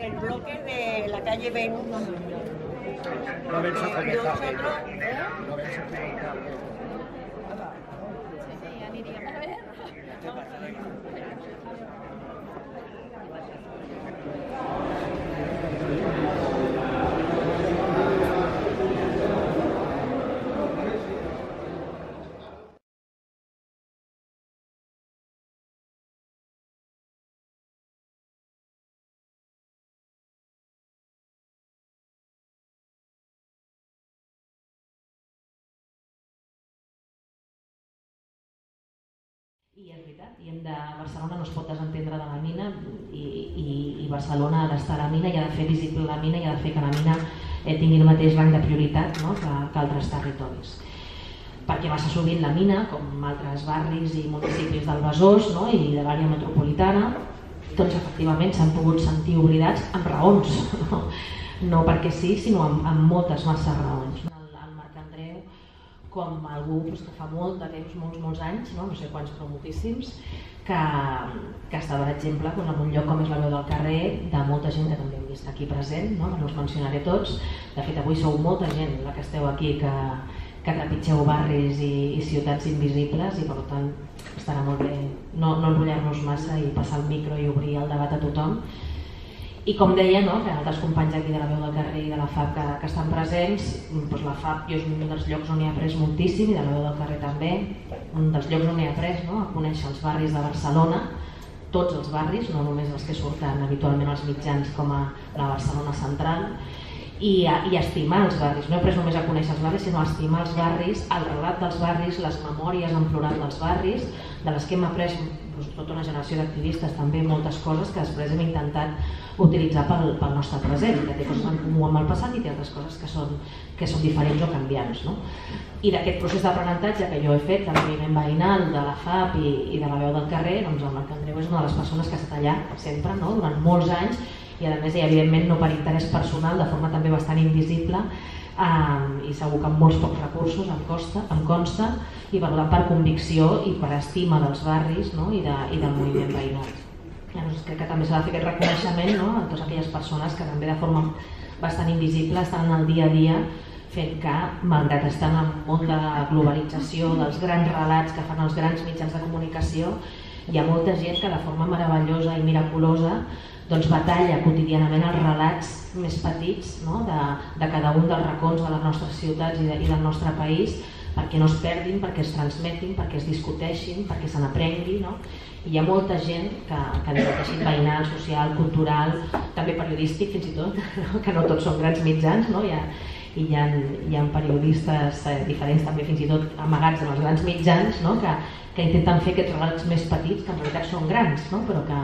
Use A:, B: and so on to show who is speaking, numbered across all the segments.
A: el bloque de la calle Venus.
B: No ven su no ven su
C: I és veritat, Barcelona no es pot desentendre de la mina i Barcelona ha d'estar a la mina i ha de fer visible la mina i ha de fer que la mina tingui el mateix rang de prioritat que altres territoris. Perquè massa sovint la mina, com altres barris i municipis del Besòs i de l'àrea metropolitana, doncs efectivament s'han pogut sentir oblidats amb raons, no perquè sí, sinó amb moltes massa raons. Com algú que fa molt de temps, molts anys, no sé quants, però moltíssims, que està, per exemple, en un lloc com és la Veu del Carrer, de molta gent que també hem vist aquí present, no us mencionaré tots. De fet, avui sou molta gent la que esteu aquí, que trepitgeu barris i ciutats invisibles i, per tant, estarà molt bé no enrotllar-nos massa i passar el micro i obrir el debat a tothom. I com deia, que altres companys aquí de la Veu del Carrer i de la FAB que estan presents, la FAB és un dels llocs on he après moltíssim, i de la Veu del Carrer també, un dels llocs on he après a conèixer els barris de Barcelona, tots els barris, no només els que surten habitualment als mitjans com a la Barcelona central, i estimar els barris. No he après només a conèixer els barris, sinó a estimar els barris, el relat dels barris, les memòries en plural dels barris, de les que hem après tota una generació d'activistes també moltes coses que després hem intentat utilitzar pel nostre present, que té coses en comú amb el passat i té altres coses que són diferents o canviants. I d'aquest procés d'aprenentatge que jo he fet del moviment veïnal, de la FAB i de la Veu del Carrer, doncs el Marc Andreu és una de les persones que ha estat allà sempre, durant molts anys, i a més, evidentment, no per interès personal, de forma també bastant invisible, i segur que amb molts pocs recursos em consta, i per tant per convicció i per estima dels barris i del moviment veïnal. Crec que també s'ha de fer aquest reconeixement a totes aquelles persones que també de forma bastant invisible estan en el dia a dia fent que, malgrat estar en un món de globalització, dels grans relats que fan els grans mitjans de comunicació, hi ha molta gent que de forma meravellosa i miraculosa batalla quotidianament els relats més petits de cada un dels racons de les nostres ciutats i del nostre país, perquè no es perdin, perquè es transmetin, perquè es discuteixin, perquè se n'aprengui. I hi ha molta gent que des del teixit veïnal, social, cultural, també periodístic fins i tot, que no tots són grans mitjans, i hi ha periodistes diferents també fins i tot amagats en els grans mitjans que intenten fer aquests relats més petits, que en realitat són grans, però que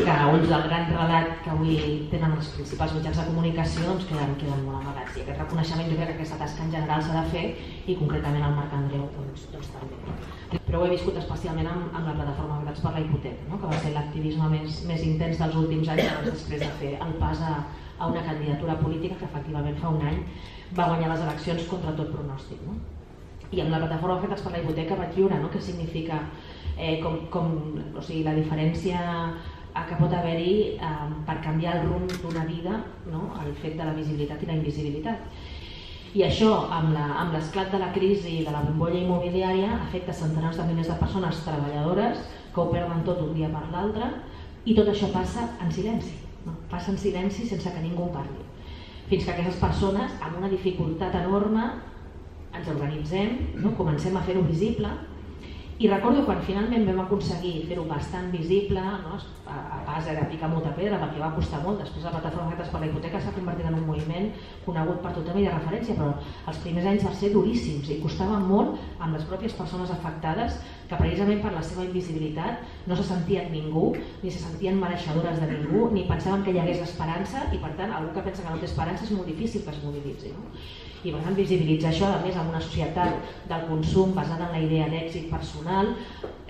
C: a ulls del gran relat que avui tenen els principals mitjans de comunicació queden molt amagats. I aquest reconeixement, jo crec que aquesta tasca en general s'ha de fer, i concretament el Marc Andreu també. Però ho he viscut especialment amb la plataforma Veritats per la Hipoteca, que va ser l'activisme més intens dels últims anys després de fer el pas a una candidatura política que efectivament fa un any va guanyar les eleccions contra tot pronòstic. I amb la plataforma Veritats per la Hipoteca vaig viure què significa la diferència que pot haver-hi per canviar el rumb d'una vida, el fet de la visibilitat i la invisibilitat. I això, amb l'esclat de la crisi i de la bombolla immobiliària, afecta centenars de milers de persones treballadores que ho perden tot un dia per l'altre, i tot això passa en silenci. Passa en silenci sense que ningú parli. Fins que aquestes persones, amb una dificultat enorme, ens organitzem, comencem a fer-ho visible. I recordo quan finalment vam aconseguir fer-ho bastant visible, a base de picar molta pedra, perquè va costar molt. Després la plataforma Veritats per la Hipoteca s'ha convertit en un moviment conegut per tothom i de referència, però els primers anys van ser duríssims i costava molt amb les pròpies persones afectades, que precisament per la seva invisibilitat no se sentien ningú, ni se sentien mereixedores de ningú, ni pensaven que hi hagués esperança, i per tant algú que pensa que no té esperança és molt difícil que es mobilitzi. I per tant visibilitzar això, a més, en una societat del consum basada en la idea d'èxit personal,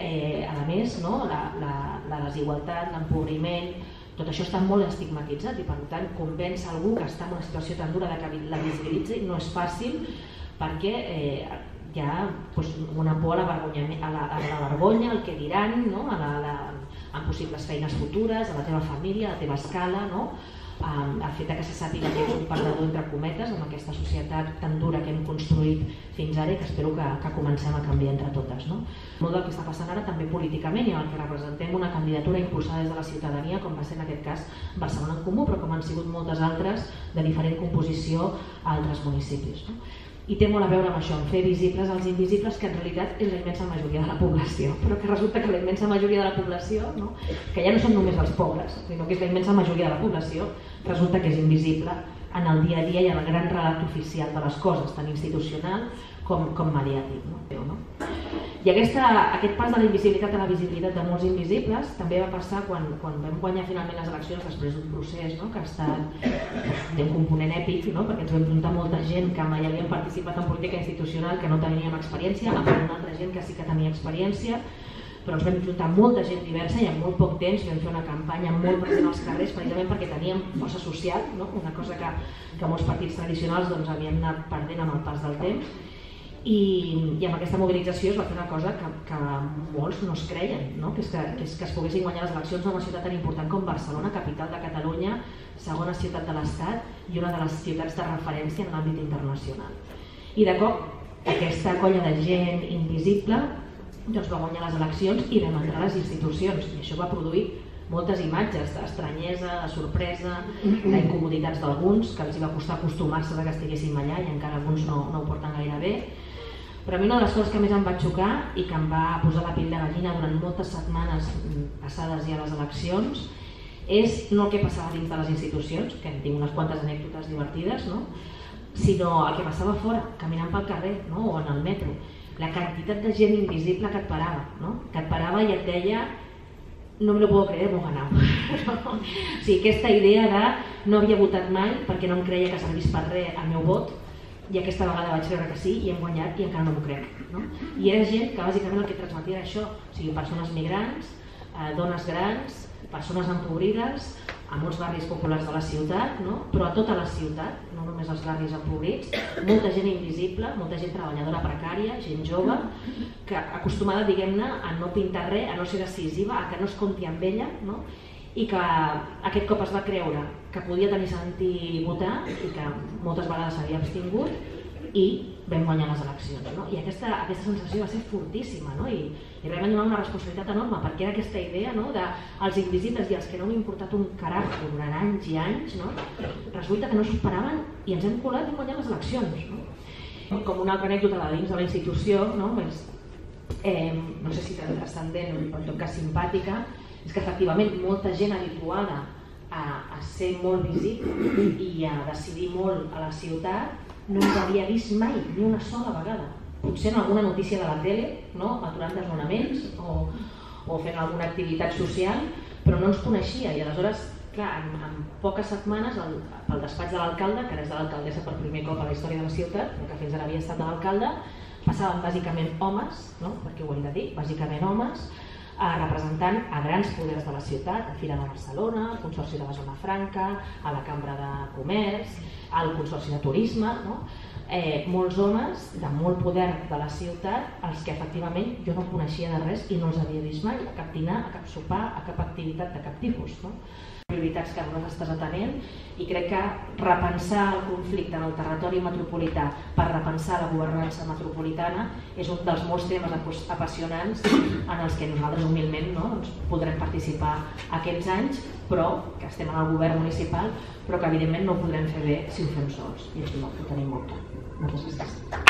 C: a més, la desigualtat, l'empobriment, tot això està molt estigmatitzat, i per tant convèncer algú que està en una situació tan dura que la visibilitzi no és fàcil, perquè hi ha una por a la vergonya, al que diran, a possibles feines futures, a la teva família, a la teva escala, el fet que se sàpiga que ets un perdedor entre cometes amb aquesta societat tan dura que hem construït fins ara i que espero que comencem a canviar entre totes. Molt del que està passant ara també políticament i en el que representem una candidatura impulsada des de la ciutadania, com va ser en aquest cas Barcelona en Comú, però com han sigut moltes altres de diferent composició a altres municipis. I té molt a veure amb això, amb fer visibles els invisibles, que en realitat és la immensa majoria de la població, però que resulta que la immensa majoria de la població, que ja no són només els pobres, sinó que és la immensa majoria de la població, resulta que és invisible en el dia a dia i en el gran relat oficial de les coses, tant institucional com mediàtic. I aquest pas de la invisibilitat a la visibilitat de molts invisibles també va passar quan vam guanyar finalment les eleccions després d'un procés que ha estat un component èpic, perquè ens vam juntar molta gent que mai havien participat en política institucional, que no teníem experiència, amb una altra gent que sí que tenia experiència, però ens vam juntar molta gent diversa i en molt poc temps vam fer una campanya molt present als carrers precisament perquè teníem força social, una cosa que molts partits tradicionals havien anat perdent amb el pas del temps. I amb aquesta mobilització es va fer una cosa que molts no es creien, que és que es poguessin guanyar les eleccions en una ciutat tan important com Barcelona, capital de Catalunya, segona ciutat de l'Estat i una de les ciutats de referència en l'àmbit internacional. I de cop aquesta colla de gent invisible va guanyar les eleccions i vam entrar a les institucions, i això va produir moltes imatges d'estranyesa, de sorpresa, d'incomoditats d'alguns, que els va costar acostumar-se que estiguéssim allà i encara alguns no ho porten gaire bé. Però a mi una de les coses que més em va xocar i que em va posar la pell de gallina durant moltes setmanes passades ja a les eleccions és no el que passava dins de les institucions, que en tinc unes quantes anècdotes divertides, sinó el que passava fora, caminant pel carrer o en el metro. La quantitat de gent invisible que et parava i et deia no me lo puedo creer, hemos ganado. O sigui, aquesta idea de no havia votat mai perquè no em creia que servís per res el meu vot i aquesta vegada vaig veure que sí i hem guanyat i encara no m'ho crec. I era gent que bàsicament el que transmetia era això, o sigui, persones migrants, dones grans, persones empobrides, a molts barris populars de la ciutat, però a tota la ciutat, no només als barris empobrits, molta gent invisible, molta gent treballadora precària, gent jove, que acostumada, diguem-ne, a no pintar res, a no ser decisiva, a que no es compti amb ella, i que aquest cop es va creure que podia tenir sentit votar i que moltes vegades s'havia abstingut i vam guanyar les eleccions. I aquesta sensació va ser fortíssima i realment donava una responsabilitat enorme perquè era aquesta idea dels invisibles i els que no han importat un caràcter durant anys i anys, resulta que no s'ho esperaven i ens hem colat i hem guanyat les eleccions. Com una altra anècdota de dins de la institució, no sé si transcendent o en tot cas simpàtica, és que efectivament molta gent habituada a ser molt visible i a decidir molt a la ciutat no ens havia vist mai, ni una sola vegada. Potser en alguna notícia de la tele, aturant desnonaments o fent alguna activitat social, però no ens coneixia i aleshores, clar, en poques setmanes el despatx de l'alcalde, que ara és de l'alcaldessa per primer cop a la història de la ciutat, però que fins ara havia estat de l'alcalde, passaven bàsicament homes, perquè ho hem de dir, bàsicament homes, representant a grans poders de la ciutat, a Fira de Barcelona, al Consorci de la Zona Franca, a la Cambra de Comerç, al Consorci de Turisme, molts homes de molt poder de la ciutat, els que efectivament jo no coneixia de res i no els havia vist mai, a cap dinar, a cap sopar, a cap activitat de cap tipus. Prioritats que no estàs atenent i crec que repensar el conflicte en el territori metropolità per repensar la governança metropolitana és un dels molts temes apassionants en els que nosaltres humilment podrem participar aquests anys, però que estem en el govern municipal, però que evidentment no ho podrem fer bé si ho fem sols i això ho tenim molt clar. Moltes gràcies.